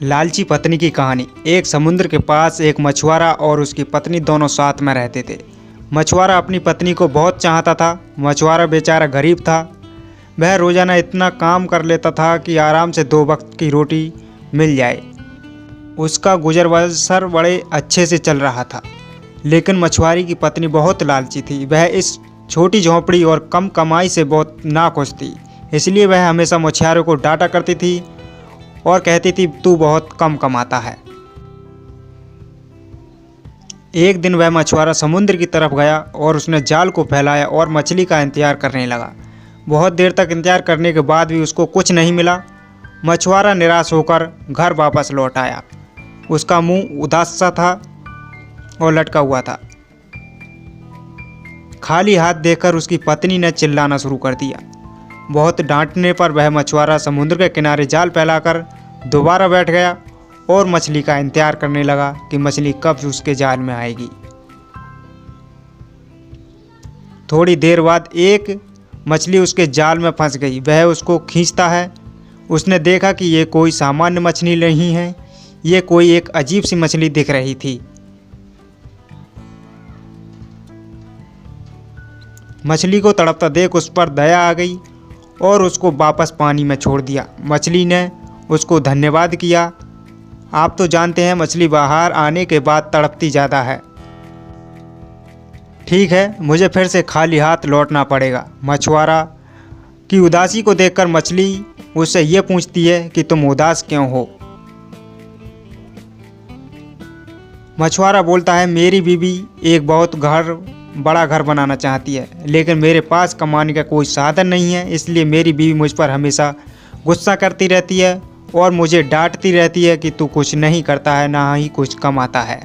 लालची पत्नी की कहानी। एक समुद्र के पास एक मछुआरा और उसकी पत्नी दोनों साथ में रहते थे। मछुआरा अपनी पत्नी को बहुत चाहता था। मछुआरा बेचारा गरीब था। वह रोजाना इतना काम कर लेता था कि आराम से 2 वक्त की रोटी मिल जाए। उसका गुजर बसर बड़े अच्छे से चल रहा था। लेकिन मछुआरे की पत्नी बहुत लालची थी। वह इस छोटी झोंपड़ी और कम कमाई से बहुत नाखुश थी। इसलिए वह हमेशा मछुआरे को डांटा करती थी और कहती थी, तू बहुत कम कमाता है। एक दिन वह मछुआरा समुद्र की तरफ गया और उसने जाल को फैलाया और मछली का इंतजार करने लगा। बहुत देर तक इंतजार करने के बाद भी उसको कुछ नहीं मिला। मछुआरा निराश होकर घर वापस लौट आया। उसका मुंह उदास सा था और लटका हुआ था। खाली हाथ देखकर उसकी पत्नी ने चिल्लाना शुरू कर दिया। बहुत डांटने पर वह मछुआरा समुद्र के किनारे जाल फैलाकर दोबारा बैठ गया और मछली का इंतजार करने लगा कि मछली कब उसके जाल में आएगी। थोड़ी देर बाद एक मछली उसके जाल में फंस गई। वह उसको खींचता है। उसने देखा कि ये कोई सामान्य मछली नहीं है, ये कोई एक अजीब सी मछली दिख रही थी। मछली को तड़पता देख उस पर दया आ गई और उसको वापस पानी में छोड़ दिया। मछली ने उसको धन्यवाद किया। आप तो जानते हैं, मछली बाहर आने के बाद तड़पती ज़्यादा है। ठीक है, मुझे फिर से खाली हाथ लौटना पड़ेगा। मछुआरा की उदासी को देखकर मछली उससे ये पूछती है कि तुम उदास क्यों हो। मछुआरा बोलता है, मेरी बीवी एक बहुत बड़ा घर बनाना चाहती है, लेकिन मेरे पास कमाने का कोई साधन नहीं है। इसलिए मेरी बीवी मुझ पर हमेशा गुस्सा करती रहती है और मुझे डांटती रहती है कि तू कुछ नहीं करता है, ना ही कुछ कमाता है।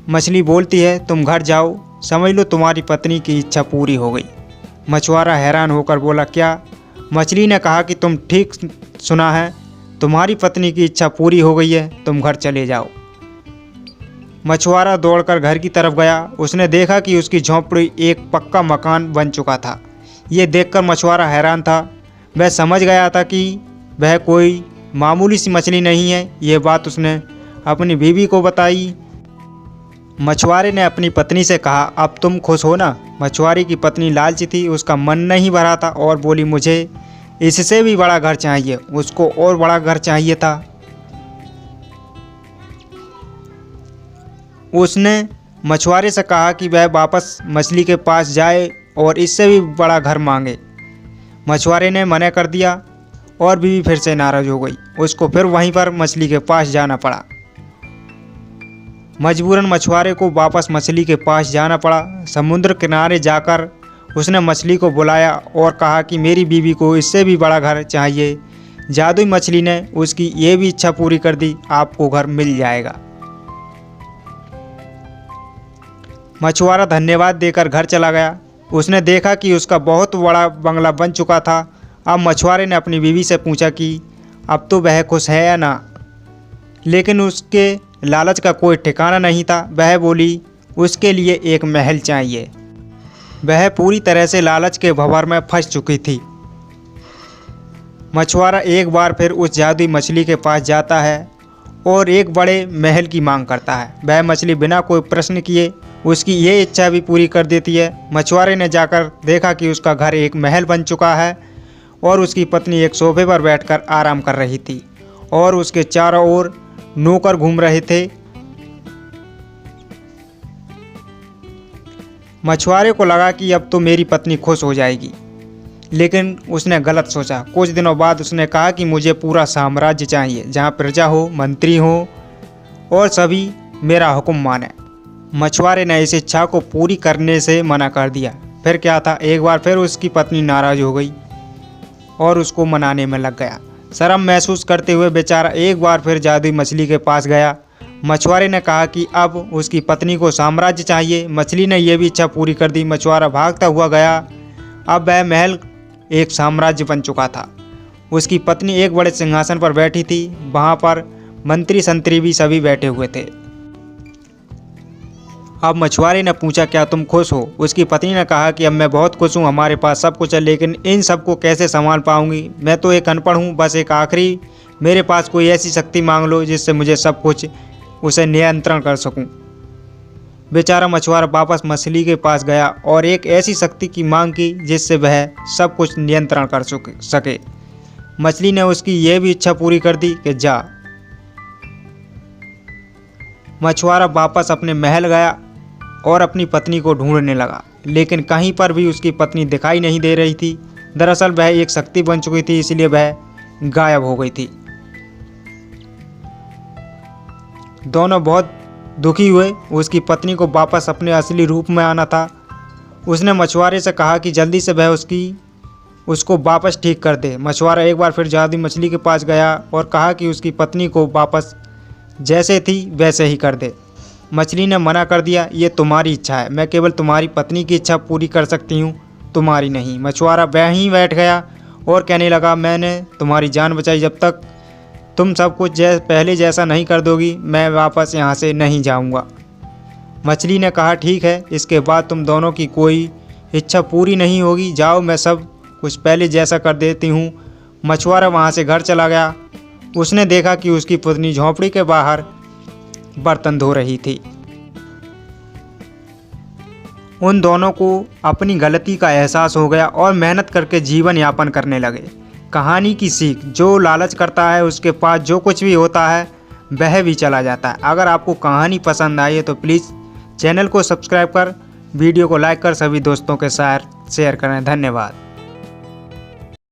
मछली बोलती है, तुम घर जाओ, समझ लो तुम्हारी पत्नी की इच्छा पूरी हो गई। मछुआरा हैरान होकर बोला, क्या? मछली ने कहा कि तुम ठीक सुना है, तुम्हारी पत्नी की इच्छा पूरी हो गई है, तुम घर चले जाओ। मछुआरा दौड़कर घर की तरफ गया। उसने देखा कि उसकी झोंपड़ी एक पक्का मकान बन चुका था। ये देखकर मछुआरा हैरान था। वह समझ गया था कि वह कोई मामूली सी मछली नहीं है। ये बात उसने अपनी बीवी को बताई। मछुआरे ने अपनी पत्नी से कहा, अब तुम खुश हो ना? मछुआरे की पत्नी लालची थी। उसका मन नहीं भरा था और बोली, मुझे इससे भी बड़ा घर चाहिए। उसको और बड़ा घर चाहिए था। उसने मछुआरे से कहा कि वह वापस मछली के पास जाए और इससे भी बड़ा घर मांगे। मछुआरे ने मना कर दिया और बीवी फिर से नाराज़ हो गई। उसको फिर वहीं पर मछली के पास जाना पड़ा। मजबूरन मछुआरे को वापस मछली के पास जाना पड़ा। समुद्र किनारे जाकर उसने मछली को बुलाया और कहा कि मेरी बीवी को इससे भी बड़ा घर चाहिए। जादुई मछली ने उसकी ये भी इच्छा पूरी कर दी, आपको घर मिल जाएगा। मछुआरा धन्यवाद देकर घर चला गया। उसने देखा कि उसका बहुत बड़ा बंगला बन चुका था। अब मछुआरे ने अपनी बीवी से पूछा कि अब तो वह खुश है या ना, लेकिन उसके लालच का कोई ठिकाना नहीं था। वह बोली, उसके लिए एक महल चाहिए। वह पूरी तरह से लालच के भंवर में फंस चुकी थी। मछुआरा एक बार फिर उस जादुई मछली के पास जाता है और एक बड़े महल की मांग करता है। वह मछली बिना कोई प्रश्न किए उसकी ये इच्छा भी पूरी कर देती है। मछुआरे ने जाकर देखा कि उसका घर एक महल बन चुका है और उसकी पत्नी एक सोफे पर बैठकर आराम कर रही थी और उसके चारों ओर नौकर घूम रहे थे। मछुआरे को लगा कि अब तो मेरी पत्नी खुश हो जाएगी, लेकिन उसने गलत सोचा। कुछ दिनों बाद उसने कहा कि मुझे पूरा साम्राज्य चाहिए, जहाँ प्रजा हो, मंत्री हो और सभी मेरा हुक्म माने। मछुआरे ने इस इच्छा को पूरी करने से मना कर दिया। फिर क्या था, एक बार फिर उसकी पत्नी नाराज़ हो गई और उसको मनाने में लग गया। शर्म महसूस करते हुए बेचारा एक बार फिर जादुई मछली के पास गया। मछुआरे ने कहा कि अब उसकी पत्नी को साम्राज्य चाहिए। मछली ने यह भी इच्छा पूरी कर दी। मछुआरा भागता हुआ गया। अब वह महल एक साम्राज्य बन चुका था। उसकी पत्नी एक बड़े सिंहासन पर बैठी थी। वहाँ पर मंत्री संतरी भी सभी बैठे हुए थे। अब मछुआरे ने पूछा, क्या तुम खुश हो? उसकी पत्नी ने कहा कि अब मैं बहुत खुश हूँ, हमारे पास सब कुछ है, लेकिन इन सब को कैसे संभाल पाऊंगी? मैं तो एक अनपढ़ हूँ, बस एक आखिरी मेरे पास कोई ऐसी शक्ति मांग लो जिससे मुझे सब कुछ उसे नियंत्रण कर सकूं। बेचारा मछुआरा वापस मछली के पास गया और एक ऐसी शक्ति की मांग की जिससे वह सब कुछ नियंत्रण कर सके। मछली ने उसकी यह भी इच्छा पूरी कर दी कि जा। मछुआरा वापस अपने महल गया और अपनी पत्नी को ढूंढने लगा, लेकिन कहीं पर भी उसकी पत्नी दिखाई नहीं दे रही थी। दरअसल वह एक शक्ति बन चुकी थी, इसलिए वह गायब हो गई थी। दोनों बहुत दुखी हुए। उसकी पत्नी को वापस अपने असली रूप में आना था। उसने मछुआरे से कहा कि जल्दी से वह उसको वापस ठीक कर दे। मछुआरा एक बार फिर जादुई मछली के पास गया और कहा कि उसकी पत्नी को वापस जैसे थी वैसे ही कर दे। मछली ने मना कर दिया, ये तुम्हारी इच्छा है, मैं केवल तुम्हारी पत्नी की इच्छा पूरी कर सकती हूँ, तुम्हारी नहीं। मछुआरा वहीं बैठ गया और कहने लगा, मैंने तुम्हारी जान बचाई, जब तक तुम सब कुछ पहले जैसा नहीं कर दोगी मैं वापस यहाँ से नहीं जाऊँगा। मछली ने कहा, ठीक है, इसके बाद तुम दोनों की कोई इच्छा पूरी नहीं होगी, जाओ, मैं सब कुछ पहले जैसा कर देती हूँ। मछुआरा वहाँ से घर चला गया। उसने देखा कि उसकी पत्नी झोंपड़ी के बाहर बर्तन धो रही थी। उन दोनों को अपनी गलती का एहसास हो गया और मेहनत करके जीवन यापन करने लगे। कहानी की सीख, जो लालच करता है उसके पास जो कुछ भी होता है वह भी चला जाता है। अगर आपको कहानी पसंद आई है तो प्लीज़ चैनल को सब्सक्राइब कर, वीडियो को लाइक कर सभी दोस्तों के साथ शेयर करें। धन्यवाद।